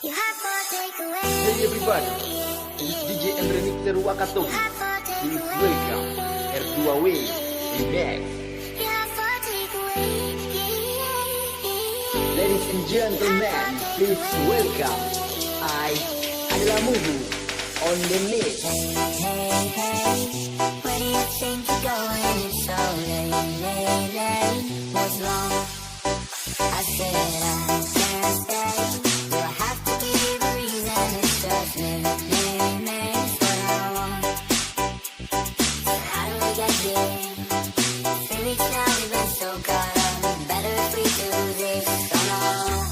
Hey everybody, this is DJ and Remixer Wakatobi. Please welcome R2W Remix. Ladies and gentlemen, please welcome I adalah Mubu on the mix. Hey, where do you think you're going? It's so late. What's wrong? I said I can't stay. Do I have to give a reason? It's just me, what I want. So how do we get here? 3 weeks now we've been so caught up. Better if we do this on our own.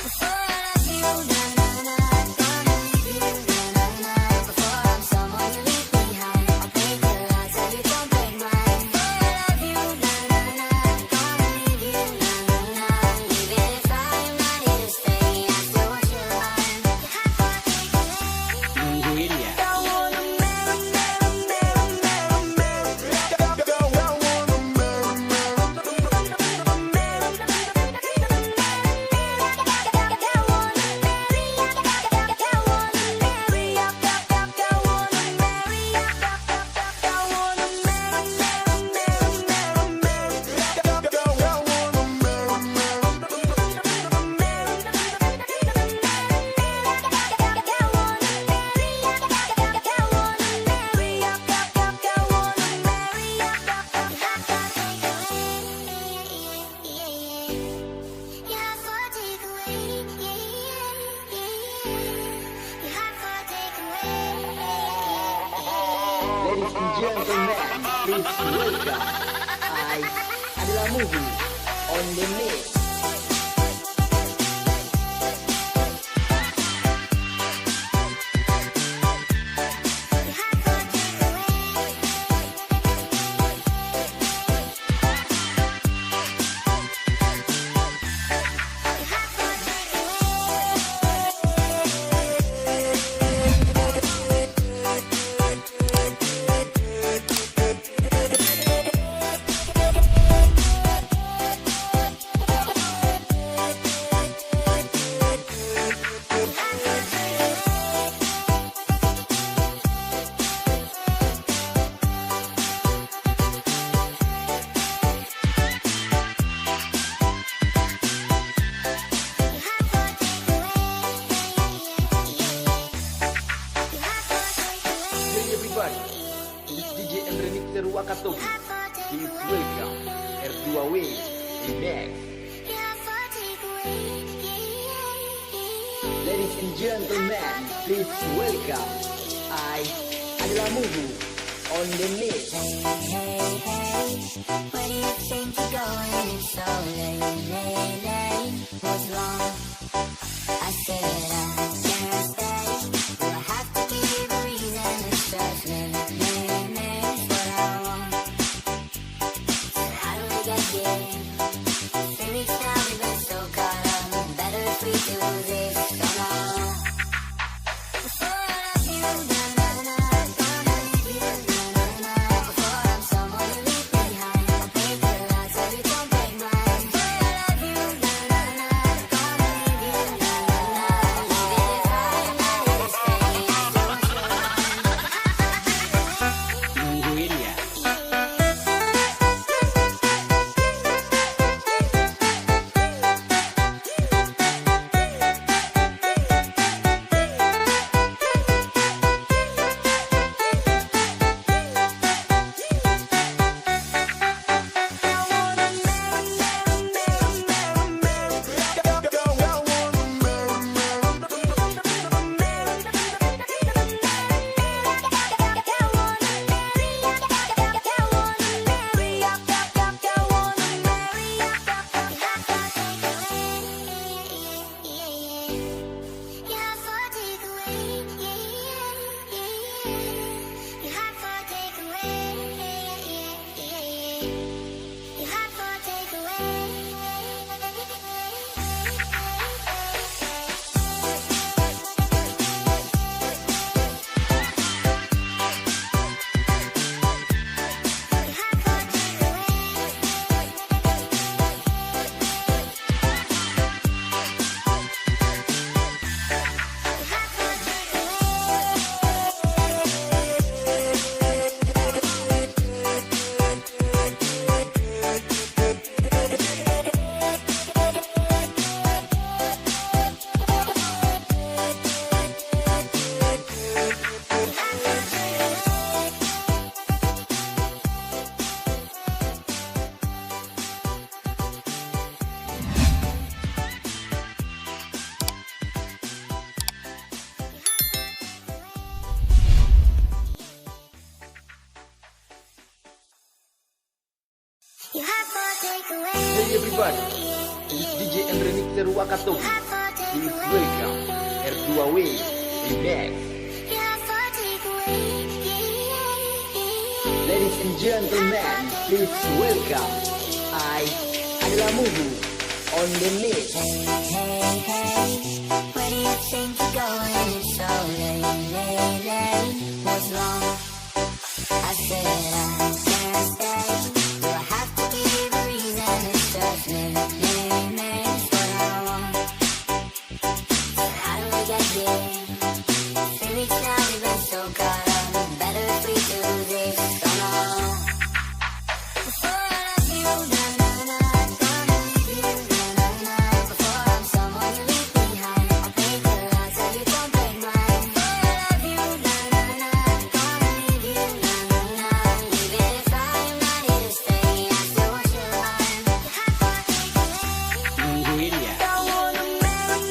Before I love you, na-na-na, gonna leave you, na-na-na. Before I'm someone you leave behind, I'll break your heart so you don't break mine. Before I love you, na-na-na, gonna leave you, na-na-na. Even if I'm not here to stay, I still want your line. Menggunakan. Don't wanna marry, marry, marry, marry, marry. Don't wanna marry, Ladies and gentlemen, please welcome I adalah Mubu on the mix. Hey everybody, this is DJ and Remixer Wakatobi. Please welcome R2W Remix. Ladies and gentlemen, please welcome I adalah Mubu on the mix. Hey, where do you think you're going? It's so late. What's wrong? I said I can't stay. Do I have to give a reason? It's just me, what I want. So how do we get here? 3 weeks now we've been so caught up. Better if we do this on our own. Before I love you, na-na-na, gonna leave you, na-na-na. Before I'm Hey everybody, this DJ and remixer Wakato. Please welcome R2W Remix. Ladies and gentlemen, please welcome I adalah Mubu on the mix. Hey, hey, hey, where do you think you're going? It's so late. What's wrong? I said I can't stay. Do I have to give a reason? It's just me, it's what I want. So how do we get here? 3 weeks now we've been so caught up. Better if we do this on our own. Before I love you, na-na-na, gonna leave you, na-na-na. Before I'm someone you leave behind, I'll break your heart so you don't break mine. Before I love you, na-na-na, gonna leave you, na-na-na. Even if I'm not here to stay, I still want your heart. Menggunakan. I wanna marry.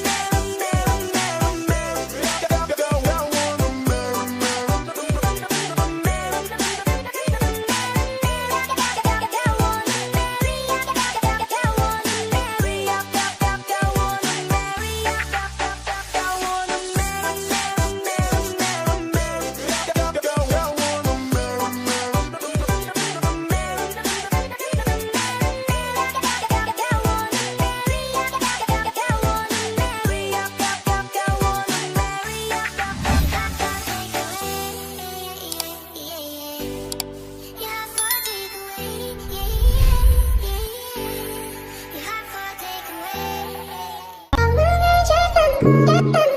Mengajarkan.